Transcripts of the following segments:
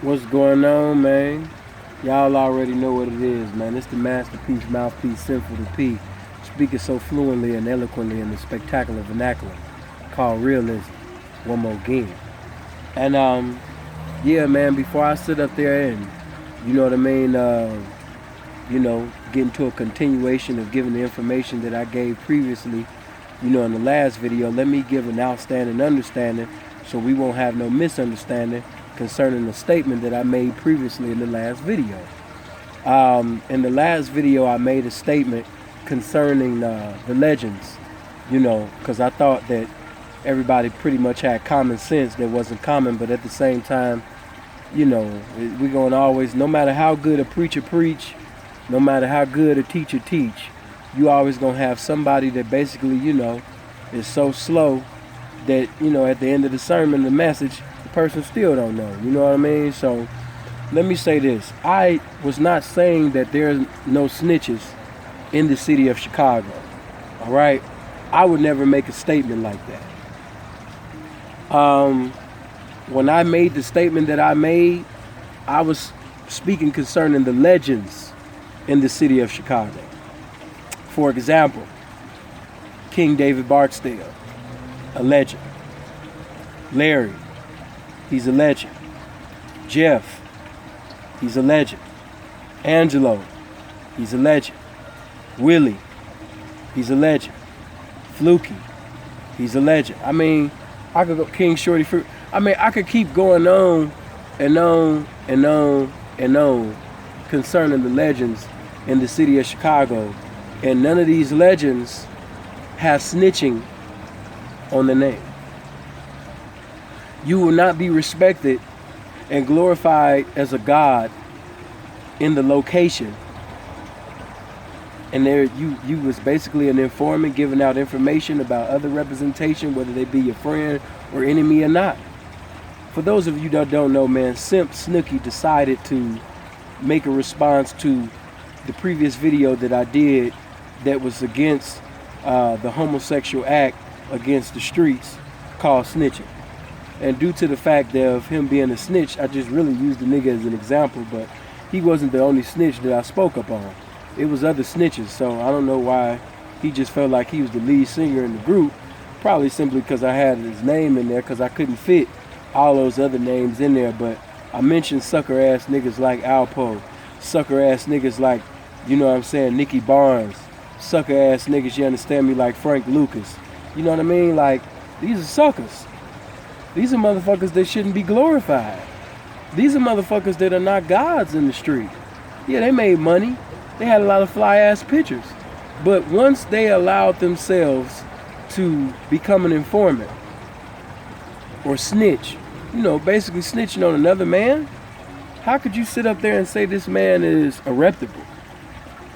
What's going on, man? Y'all already know what it is, man. It's the masterpiece, mouthpiece, sinful to P, speaking so fluently and eloquently in the spectacular vernacular called realism. One more again. And yeah, man. Before I sit up there and, you know what I mean, get into a continuation of giving the information that I gave previously, in the last video, let me give an outstanding understanding so we won't have no misunderstanding concerning the statement that I made previously in the last video. In the last video, I made a statement concerning the legends, because I thought that everybody pretty much had common sense that wasn't common, but at the same time, we're going to always, no matter how good a preacher preach, no matter how good a teacher teach, you always going to have somebody that basically, is so slow that, at the end of the sermon, the message, the person still don't know. You know what I mean? So let me say this. I was not saying that there's no snitches in the city of Chicago. All right? I would never make a statement like that. When I made the statement that I made, I was speaking concerning the legends in the city of Chicago. For example, King David Barksdale, a legend. Larry, he's a legend. Jeff, he's a legend. Angelo, he's a legend. Willie, he's a legend. Fluky, he's a legend. I mean, I could go King Shorty Fruit. I mean, I could keep going on and on and on and on concerning the legends in the city of Chicago. And none of these legends have snitching on the name. You will not be respected and glorified as a god in the location. And there you was basically an informant giving out information about other representation, whether they be your friend or enemy or not. For those of you that don't know, man, Pimp Snooky decided to make a response to the previous video that I did that was against the homosexual act against the streets called Snitching. And due to the fact of him being a snitch, I just really used the nigga as an example, but he wasn't the only snitch that I spoke up on. It was other snitches, so I don't know why he just felt like he was the lead singer in the group. Probably simply because I had his name in there because I couldn't fit all those other names in there. But I mentioned sucker ass niggas like Alpo, sucker ass niggas like, Nicky Barnes, sucker ass niggas, you understand me, like Frank Lucas. You know what I mean? Like, these are suckers. These are motherfuckers that shouldn't be glorified. These are motherfuckers that are not gods in the street. Yeah, they made money. They had a lot of fly ass pictures. But once they allowed themselves to become an informant or snitch, basically snitching on another man, how could you sit up there and say this man is a reputable,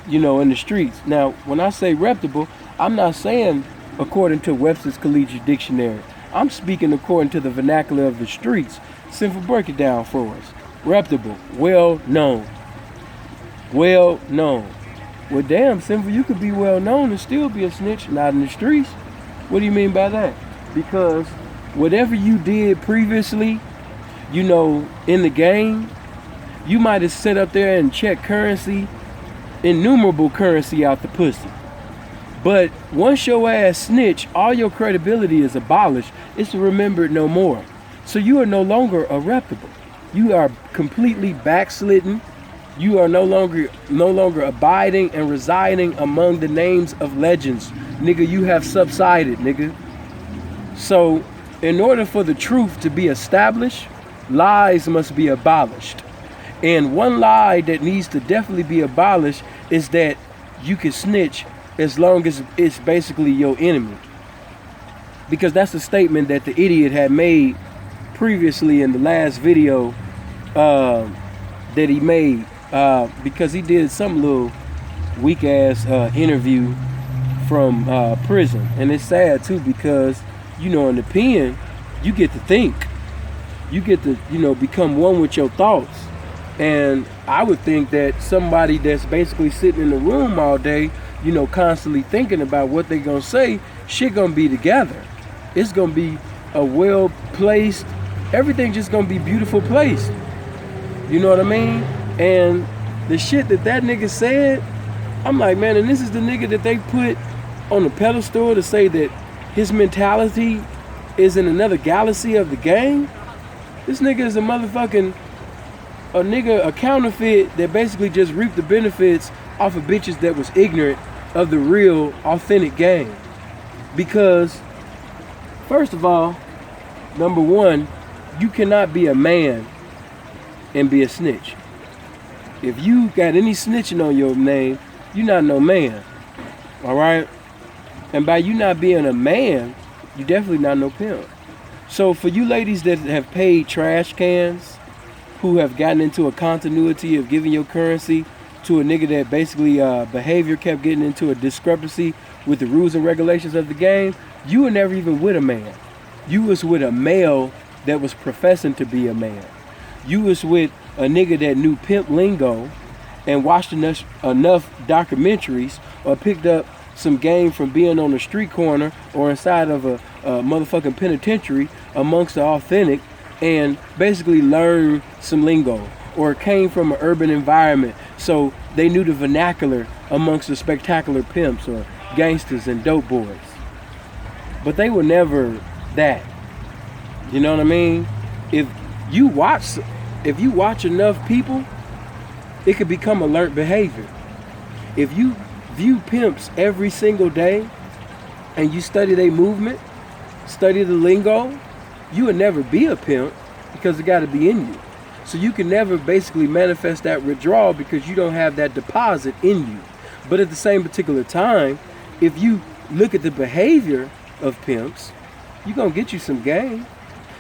in the streets? Now, when I say reputable, I'm not saying according to Webster's Collegiate Dictionary. I'm speaking according to the vernacular of the streets. Sinful, break it down for us. Reputable, well known. Well known. Well, damn, Sinful, you could be well known and still be a snitch, not in the streets. What do you mean by that? Because whatever you did previously, in the game, you might have set up there and checked currency, innumerable currency out the pussy. But once your ass snitch, all your credibility is abolished. It's remembered no more. So you are no longer a reputable. You are completely backslidden. You are no longer abiding and residing among the names of legends. Nigga, you have subsided, nigga. So in order for the truth to be established, lies must be abolished. And one lie that needs to definitely be abolished is that you can snitch as long as it's basically your enemy. Because that's a statement that the idiot had made previously in the last video that he made. Because he did some little weak ass interview from prison. And it's sad too because, in the pen, you get to think. You get to, become one with your thoughts. And I would think that somebody that's basically sitting in the room all day, constantly thinking about what they're going to say, shit going to be together. It's going to be a well-placed, everything just going to be beautiful placed. You know what I mean? And the shit that nigga said, I'm like, man, and this is the nigga that they put on the pedestal to say that his mentality is in another galaxy of the game. This nigga is a counterfeit that basically just reaped the benefits off of bitches that was ignorant of the real, authentic game. Because, first of all, number one, you cannot be a man and be a snitch. If you got any snitching on your name, you're not no man. All right? And by you not being a man, you definitely not no pimp. So for you ladies that have paid trash cans, who have gotten into a continuity of giving your currency to a nigga that basically behavior kept getting into a discrepancy with the rules and regulations of the game, you were never even with a man. You was with a male that was professing to be a man. You was with a nigga that knew pimp lingo and watched enough documentaries or picked up some game from being on a street corner or inside of a motherfucking penitentiary amongst the authentic, and basically learned some lingo, or came from an urban environment so they knew the vernacular amongst the spectacular pimps or gangsters and dope boys. But they were never that. You know what I mean? If you watch enough people, it could become a learned behavior. If you view pimps every single day and you study their movement, study the lingo, you would never be a pimp because it got to be in you. So you can never basically manifest that withdrawal because you don't have that deposit in you. But at the same particular time, if you look at the behavior of pimps, you're going to get you some game.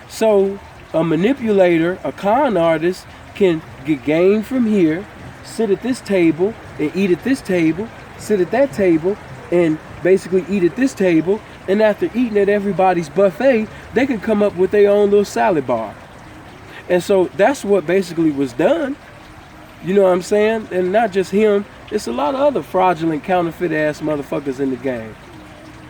So a manipulator, a con artist can get game from here, sit at this table and eat at this table, sit at that table and basically eat at this table, and after eating at everybody's buffet, they can come up with their own little salad bar. And so that's what basically was done. You know what I'm saying? And not just him, it's a lot of other fraudulent, counterfeit ass motherfuckers in the game.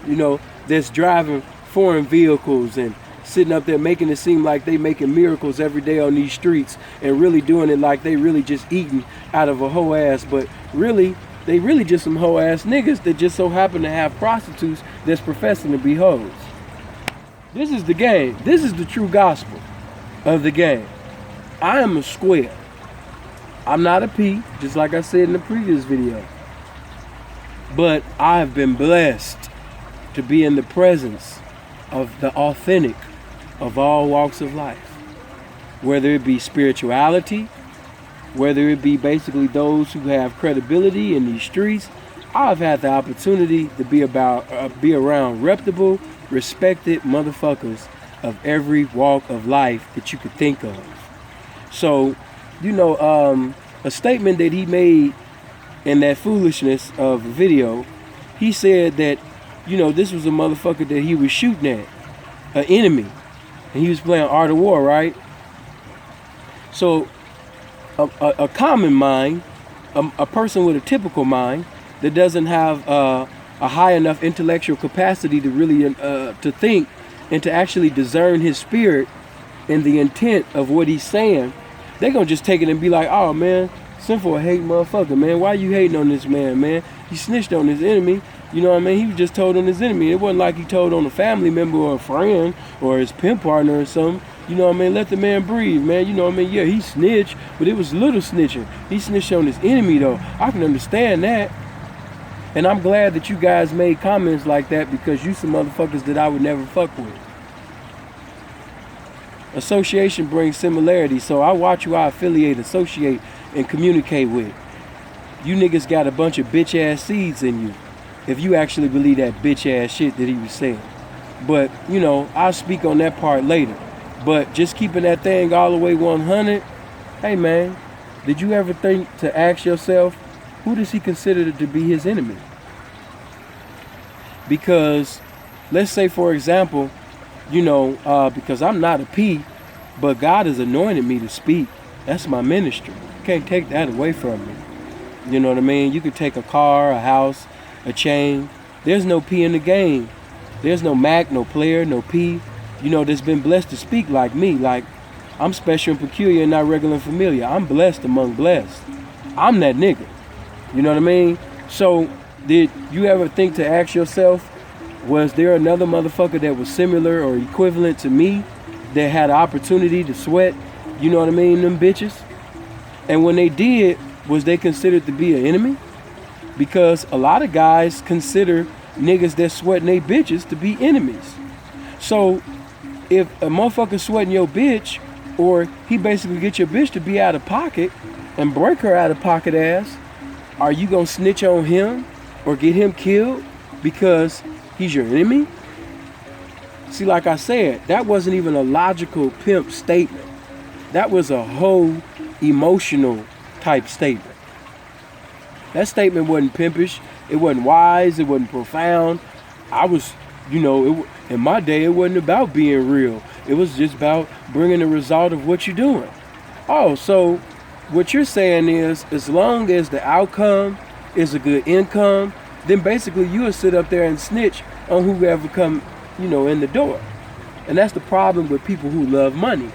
You know, that's driving foreign vehicles and sitting up there making it seem like they making miracles every day on these streets and really doing it like they really just eating out of a hoe ass, but really, they really just some hoe ass niggas that just so happen to have prostitutes that's professing to be hoes. This is the game. This is the true gospel of the game. I am a square. I'm not a P, just like I said in the previous video. But I have been blessed to be in the presence of the authentic of all walks of life. Whether it be spirituality, whether it be basically those who have credibility in these streets, I've had the opportunity to be around reputable, respected motherfuckers of every walk of life that you could think of. So, you know, a statement that he made in that foolishness of a video, he said that, you know, this was a motherfucker that he was shooting at, an enemy, and he was playing Art of War, right? So, a common mind, a person with a typical mind that doesn't have a high enough intellectual capacity to really to think and to actually discern his spirit and the intent of what he's saying, they're gonna just take it and be like, oh man, sinful hate motherfucker, man, why you hating on this man? He snitched on his enemy. You know what I mean? He was just told on his enemy. It wasn't like he told on a family member or a friend or his pimp partner or something. You know what I mean? Let the man breathe, man. You know what I mean? Yeah, he snitched, but it was little snitching. He snitched on his enemy, though. I can understand that. And I'm glad that you guys made comments like that because you some motherfuckers that I would never fuck with. Association brings similarity, so I watch who I affiliate, associate, and communicate with. You niggas got a bunch of bitch-ass seeds in you if you actually believe that bitch-ass shit that he was saying. But, you know, I'll speak on that part later. But just keeping that thing all the way 100, hey man, did you ever think to ask yourself, who does he consider to be his enemy? Because, let's say for example, you know, because I'm not a P, but God has anointed me to speak. That's my ministry. You can't take that away from me. You know what I mean? You could take a car, a house, a chain. There's no P in the game. There's no Mac, no player, no P, you know, that's been blessed to speak like me. Like, I'm special and peculiar and not regular and familiar. I'm blessed among blessed. I'm that nigga. You know what I mean? So did you ever think to ask yourself, was there another motherfucker that was similar or equivalent to me that had an opportunity to sweat, you know what I mean, them bitches? And when they did, was they considered to be an enemy? Because a lot of guys consider niggas that sweating they bitches to be enemies. So if a motherfucker sweating your bitch, or he basically get your bitch to be out of pocket and break her out of pocket ass, are you gonna snitch on him or get him killed because he's your enemy? See, like I said, that wasn't even a logical pimp statement. That was a whole emotional type statement. That statement wasn't pimpish. It wasn't wise. It wasn't profound. I was, in my day, it wasn't about being real. It was just about bringing the result of what you're doing. Oh, so what you're saying is, as long as the outcome is a good income, then basically you'll sit up there and snitch on whoever come, in the door. And that's the problem with people who love money.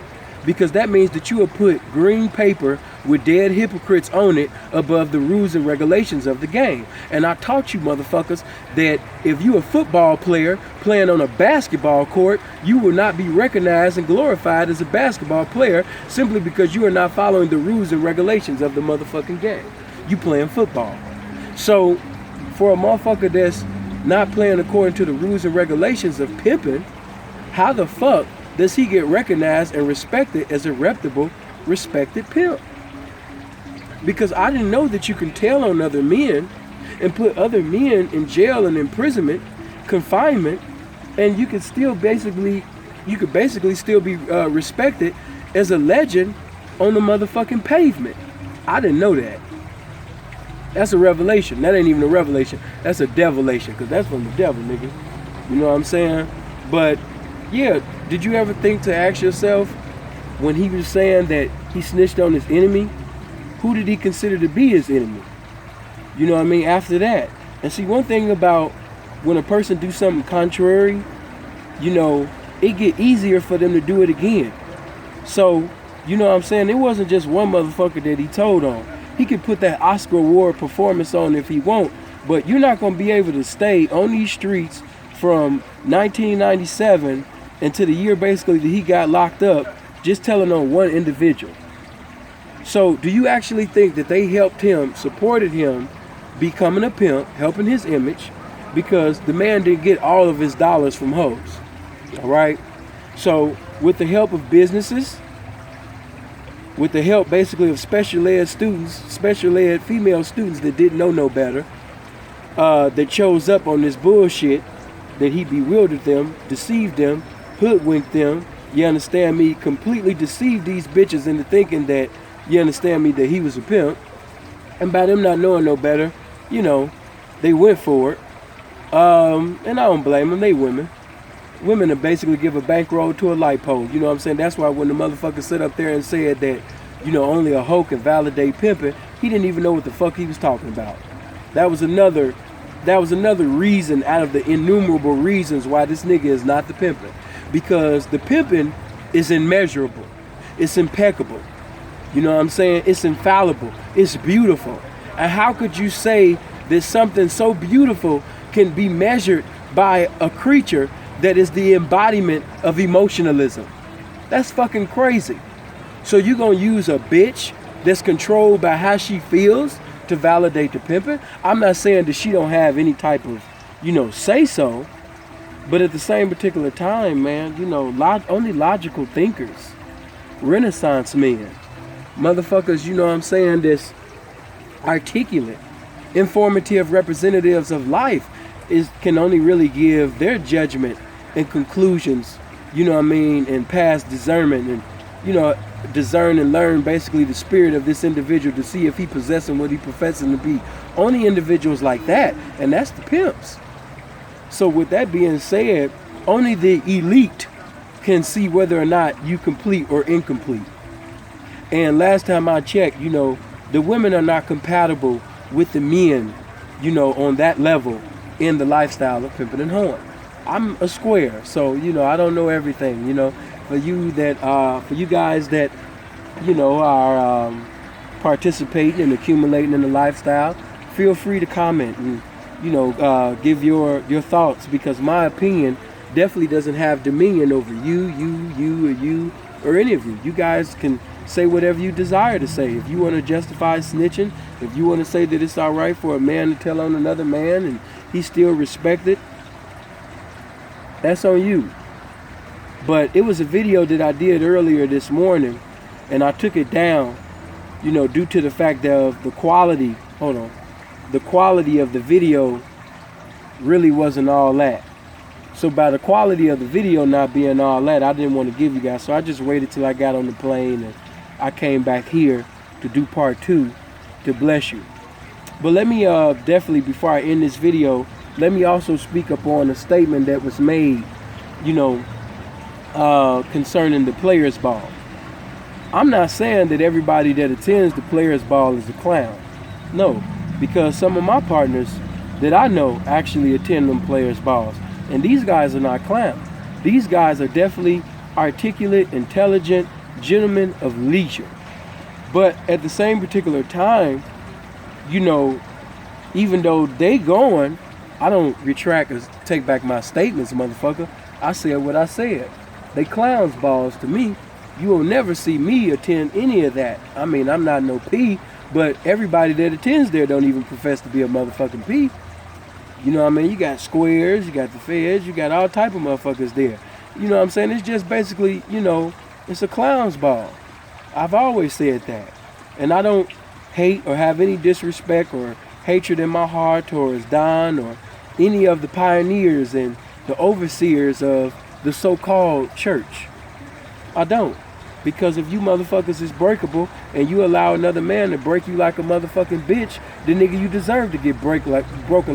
Because that means that you will put green paper with dead hypocrites on it above the rules and regulations of the game. And I taught you motherfuckers that if you a football player playing on a basketball court, you will not be recognized and glorified as a basketball player simply because you are not following the rules and regulations of the motherfucking game. You playing football. So for a motherfucker that's not playing according to the rules and regulations of pimping, how the fuck does he get recognized and respected as a reputable, respected pimp? Because I didn't know that you can tell on other men and put other men in jail and imprisonment, confinement, and you could basically still be respected as a legend on the motherfucking pavement. I didn't know that. That's a revelation. That ain't even a revelation. That's a devilation, because that's from the devil, nigga. You know what I'm saying? But yeah, did you ever think to ask yourself, when he was saying that he snitched on his enemy, who did he consider to be his enemy? You know what I mean? After that. And see, one thing about when a person do something contrary, it get easier for them to do it again. So, you know what I'm saying? It wasn't just one motherfucker that he told on. He could put that Oscar award performance on if he want, but you're not going to be able to stay on these streets from 1997 until the year basically that he got locked up just telling on one individual. So do you actually think that they helped him, supported him becoming a pimp, helping his image, because the man didn't get all of his dollars from hoes? All right. So with the help of businesses, with the help basically of special ed female students that didn't know no better, that chose up on this bullshit, that he bewildered them, deceived them, hoodwinked them, you understand me, completely deceived these bitches into thinking that, you understand me, that he was a pimp. And by them not knowing no better, they went for it. And I don't blame them, they women. Women that basically give a bankroll to a light pole. You know what I'm saying? That's why when the motherfucker sit up there and said that, only a hoe can validate pimping, he didn't even know what the fuck he was talking about. That was another reason out of the innumerable reasons why this nigga is not the pimping. Because the pimping is immeasurable. It's impeccable. You know what I'm saying? It's infallible. It's beautiful. And how could you say that something so beautiful can be measured by a creature that is the embodiment of emotionalism? That's fucking crazy. So you gonna use a bitch that's controlled by how she feels to validate the pimping? I'm not saying that she don't have any type of, say so, but at the same particular time, man, only logical thinkers, Renaissance men, motherfuckers, you know what I'm saying, that's articulate, informative representatives of life can only really give their judgment and conclusions, and pass discernment and, discern and learn basically the spirit of this individual to see if he possessing what he professing to be. Only individuals like that, and that's the pimps. So with that being said, only the elite can see whether or not you complete or incomplete. And last time I checked, the women are not compatible with the men, on that level in the lifestyle of pimping and whoring. I'm a square, so, I don't know everything, for you guys that, you know, are participating and accumulating in the lifestyle, feel free to comment and, you know, give your thoughts, because my opinion definitely doesn't have dominion over you, or any of you. You guys can say whatever you desire to say. If you want to justify snitching, if you want to say that it's all right for a man to tell on another man and he's still respected, that's on you. But it was a video that I did earlier this morning, and I took it down, you know, due to the fact of the quality. The quality of the video really wasn't all that. So by the quality of the video not being all that, I didn't want to give you guys. So I just waited till I got on the plane and I came back here to do part 2 to bless you. But let me definitely, before I end this video, let me also speak upon a statement that was made, you know, concerning the Players Ball. I'm not saying that everybody that attends the Players Ball is a clown. No, because some of my partners that I know actually attend them Players Balls. And these guys are not clowns. These guys are definitely articulate, intelligent gentlemen of leisure. But at the same particular time, you know, even though they going, I don't retract or take back my statements, motherfucker. I said what I said. They clowns balls to me. You will never see me attend any of that. I mean, I'm not no P, but everybody that attends there don't even profess to be a motherfucking P. You know what I mean? You got squares, you got the feds, you got all type of motherfuckers there. You know what I'm saying? It's just basically, you know, it's a clown's ball. I've always said that. And I don't hate or have any disrespect or hatred in my heart towards Don or any of the pioneers and the overseers of the so-called church. I don't. Because if you motherfuckers is breakable and you allow another man to break you like a motherfucking bitch, then nigga, you deserve to get broken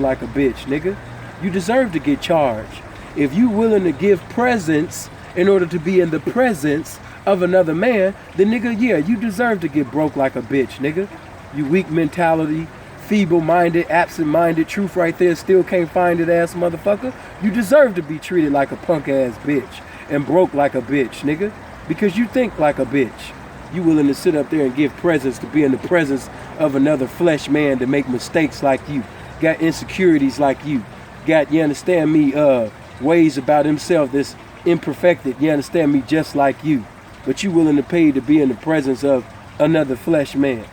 like a bitch, nigga. You deserve to get charged. If you willing to give presence in order to be in the presence of another man, then nigga, yeah, you deserve to get broke like a bitch, nigga. You weak mentality, feeble-minded, absent-minded, truth right there, still can't find it ass motherfucker. You deserve to be treated like a punk ass bitch and broke like a bitch, nigga. Because you think like a bitch. You willing to sit up there and give presence to be in the presence of another flesh man to make mistakes like you. Got insecurities like you. Got, you understand me, ways about himself that's imperfected. You understand me, just like you. But you willing to pay to be in the presence of another flesh man.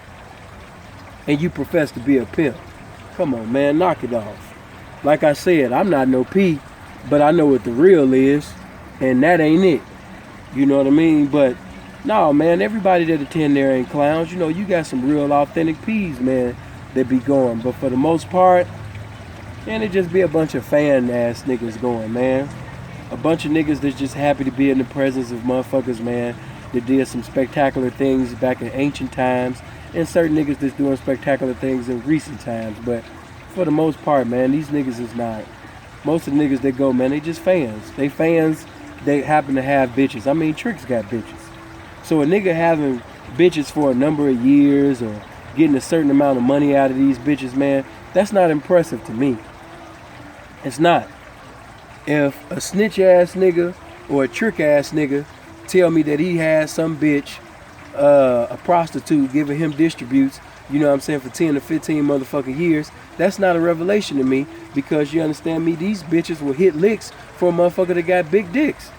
And you profess to be a pimp. Come on, man, knock it off. Like I said, I'm not no P, but I know what the real is. And that ain't it. You know what I mean? But no, man, everybody that attend there ain't clowns. You know, you got some real authentic P's, man, that be going. But for the most part, man, it just be a bunch of fan ass niggas going, man. A bunch of niggas that's just happy to be in the presence of motherfuckers, man, that did some spectacular things back in ancient times, and certain niggas that's doing spectacular things in recent times. But for the most part, man, these niggas is not. Most of the niggas that go, man, they just fans. They fans. They happen to have bitches. I mean, Tricks got bitches. So a nigga having bitches for a number of years or getting a certain amount of money out of these bitches, man, that's not impressive to me. It's not. If a snitch ass nigga or a trick ass nigga tell me that he has some bitch, a prostitute giving him distributes, you know what I'm saying, for 10 to 15 motherfucking years, that's not a revelation to me, because you understand me, these bitches will hit licks for a motherfucker that got big dicks.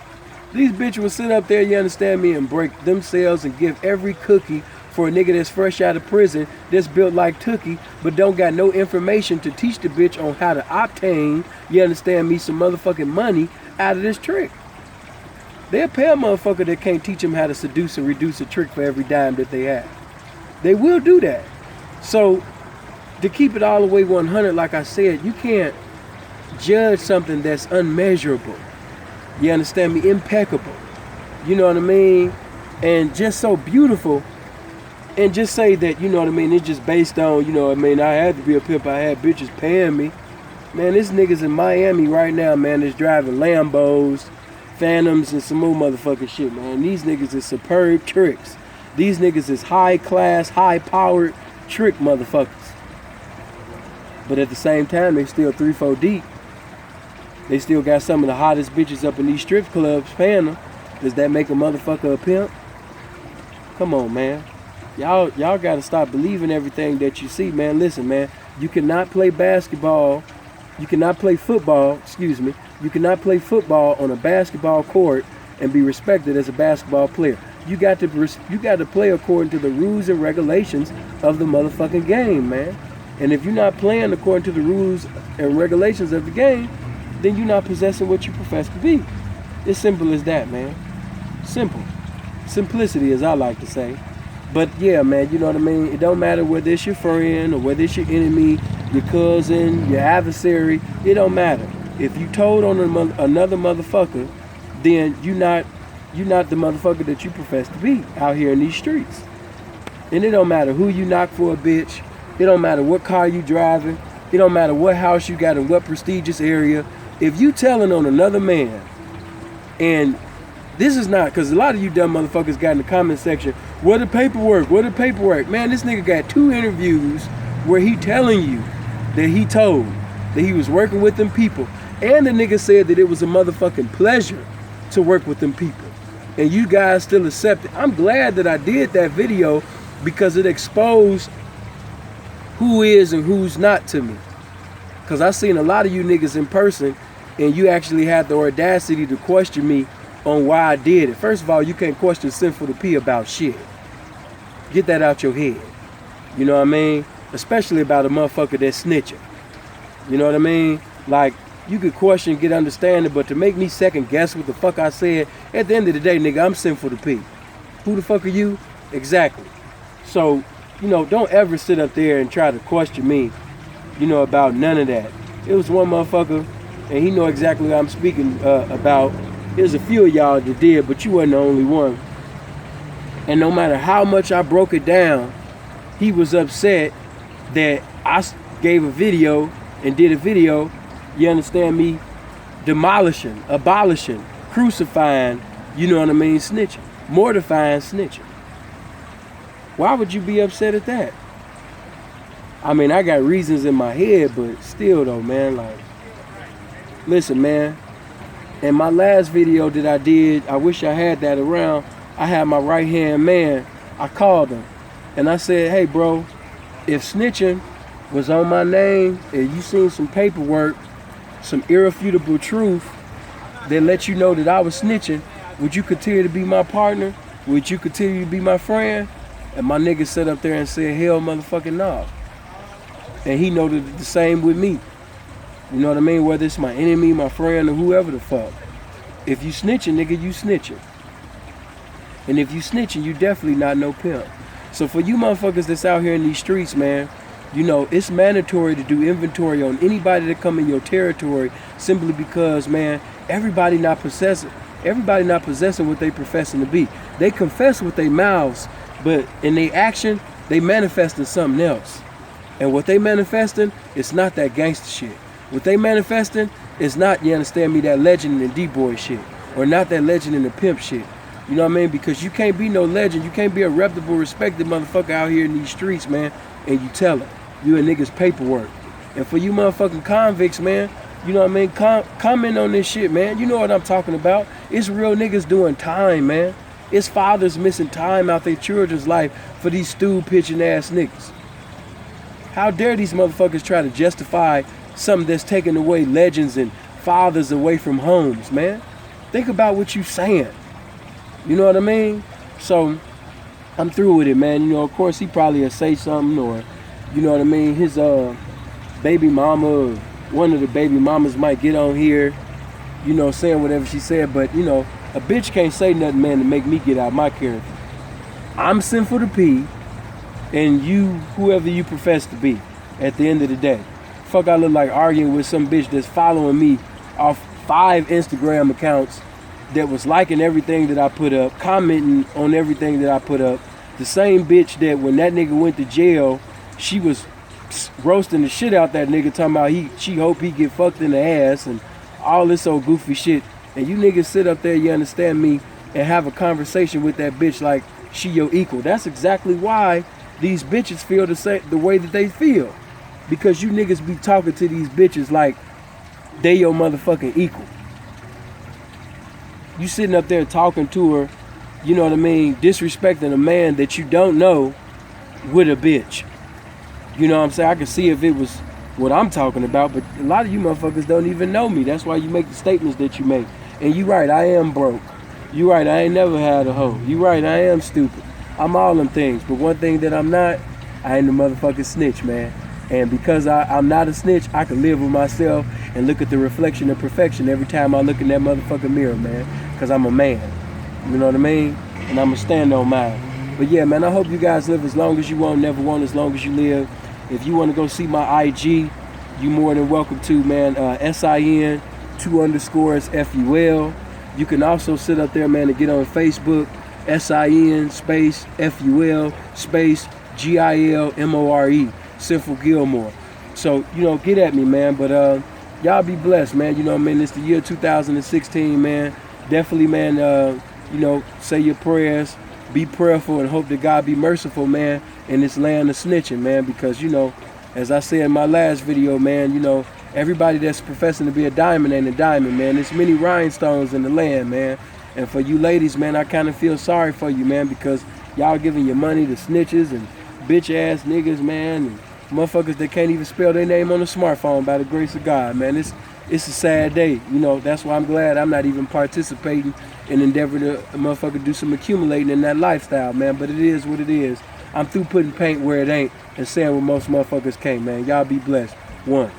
These bitches will sit up there, you understand me, and break themselves and give every cookie for a nigga that's fresh out of prison, that's built like Tookie, but don't got no information to teach the bitch on how to obtain, you understand me, some motherfucking money out of this trick. They'll pay a motherfucker that can't teach them how to seduce and reduce a trick for every dime that they have. They will do that. So, to keep it all the way 100, like I said, you can't judge something that's unmeasurable. You understand me? Impeccable. You know what I mean? And just so beautiful. And just say that, you know what I mean, it's just based on, you know what I mean, I had to be a pimp, I had bitches paying me. Man, this nigga's in Miami right now, man, that's driving Lambos, Phantoms, and some more motherfucking shit, man. These niggas is superb tricks. These niggas is high class, high powered trick motherfuckers. But at the same time, they still 3-4 deep. They still got some of the hottest bitches up in these strip clubs paying them. Does that make a motherfucker a pimp? Come on, man. Y'all gotta stop believing everything that you see, man. Listen, man. You cannot play basketball. You cannot play football. Excuse me. You cannot play football on a basketball court and be respected as a basketball player. You got to play according to the rules and regulations of the motherfucking game, man. And if you're not playing according to the rules and regulations of the game, then you're not possessing what you profess to be. It's simple as that, man. Simple. Simplicity, as I like to say. But yeah, man, you know what I mean? It don't matter whether it's your friend or whether it's your enemy, your cousin, your adversary. It don't matter. If you told on another motherfucker, then you're not the motherfucker that you profess to be out here in these streets. And it don't matter who you knock for a bitch. It don't matter what car you driving. It don't matter what house you got in what prestigious area. If you telling on another man, and this is not, because a lot of you dumb motherfuckers got in the comment section, what the paperwork? Man, this nigga got 2 interviews where he telling you that he told that he was working with them people. And the nigga said that it was a motherfucking pleasure to work with them people. And you guys still accept it. I'm glad that I did that video because it exposed who is and who's not to me. Because I seen a lot of you niggas in person and you actually had the audacity to question me on why I did it. First of all, you can't question Sinful to P about shit. Get that out your head. You know what I mean? Especially about a motherfucker that's snitching. You know what I mean? Like, you could question, get understanding, but to make me second guess what the fuck I said, at the end of the day, nigga, I'm Sinful to P. Who the fuck are you? Exactly. So, you know, don't ever sit up there and try to question me, you know, about none of that. It was one motherfucker, and he know exactly what I'm speaking about. There's a few of y'all that did, but you wasn't the only one. And no matter how much I broke it down, he was upset that I gave a video and did a video, you understand me, demolishing, abolishing, crucifying, you know what I mean, snitching, mortifying snitching. Why would you be upset at that? I mean, I got reasons in my head, but still though, man, like, listen, man. In my last video that I did, I wish I had that around. I had my right-hand man. I called him. And I said, hey, bro, if snitching was on my name and you seen some paperwork, some irrefutable truth that let you know that I was snitching, would you continue to be my partner? Would you continue to be my friend? And my nigga sat up there and said, hell motherfucking no. And he noted the same with me. You know what I mean? Whether it's my enemy, my friend, or whoever the fuck. If you snitching, nigga, you snitching. And if you snitching, you definitely not no pimp. So for you motherfuckers that's out here in these streets, man, you know, it's mandatory to do inventory on anybody that come in your territory simply because, man, everybody not possessing what they professing to be. They confess with their mouths, but in their action, they manifesting something else. And what they manifesting, it's not that gangster shit. What they manifesting is not, you understand me, that legend and D-boy shit. Or not that legend and the pimp shit. You know what I mean? Because you can't be no legend. You can't be a reputable, respected motherfucker out here in these streets, man. And you tell it. You a nigga's paperwork. And for you motherfucking convicts, man, you know what I mean? Comment on this shit, man. You know what I'm talking about. It's real niggas doing time, man. It's fathers missing time out their children's life for these stool-pitching ass niggas. How dare these motherfuckers try to justify something that's taking away legends and fathers away from homes, man? Think about what you saying. You know what I mean? So, I'm through with it, man. You know, of course, he probably will say something or, you know what I mean, his baby mama or one of the baby mamas might get on here, you know, saying whatever she said. But, you know, a bitch can't say nothing, man, to make me get out my character. I'm Sinful to P, and you, whoever you profess to be, at the end of the day. Fuck, I look like arguing with some bitch that's following me off 5 Instagram accounts that was liking everything that I put up, commenting on everything that I put up. The same bitch that when that nigga went to jail, she was roasting the shit out that nigga, talking about she hope he get fucked in the ass and all this old goofy shit. And you niggas sit up there, you understand me, and have a conversation with that bitch like she your equal. That's exactly why these bitches feel the way that they feel. Because you niggas be talking to these bitches like they your motherfucking equal. you sitting up there talking to her, you know what I mean, disrespecting a man that you don't know with a bitch. You know what I'm saying? I can see if it was what I'm talking about, but a lot of you motherfuckers don't even know me. That's why you make the statements that you make. And you right, I am broke. You right, I ain't never had a hoe. You right, I am stupid. I'm all them things. But one thing that I'm not, I ain't a motherfucking snitch, man. And because I'm not a snitch, I can live with myself and look at the reflection of perfection every time I look in that motherfucking mirror, man. Because I'm a man. You know what I mean? And I'm going to stand on mine. But yeah, man, I hope you guys live as long as you want, never want as long as you live. If you want to go see my IG, you more than welcome to, man. SIN 2_FUL. You can also sit up there, man, and get on Facebook. SIN space FUL space GILMORE. Sinful Gilmore. So, you know, get at me, man. But y'all be blessed, man. You know what I mean? It's the year 2016, man. Definitely, man, you know, say your prayers. Be prayerful and hope that God be merciful, man, in this land of snitching, man. Because, you know, as I said in my last video, man, you know, everybody that's professing to be a diamond ain't a diamond, man. There's many rhinestones in the land, man. And for you ladies, man, I kind of feel sorry for you, man, because y'all giving your money to snitches and bitch-ass niggas, man, and motherfuckers that can't even spell their name on a smartphone by the grace of God, man. It's a sad day, you know. That's why I'm glad I'm not even participating in endeavor to motherfucker do some accumulating in that lifestyle, man. But it is what it is. I'm through putting paint where it ain't and saying what most motherfuckers can't, man. Y'all be blessed. One.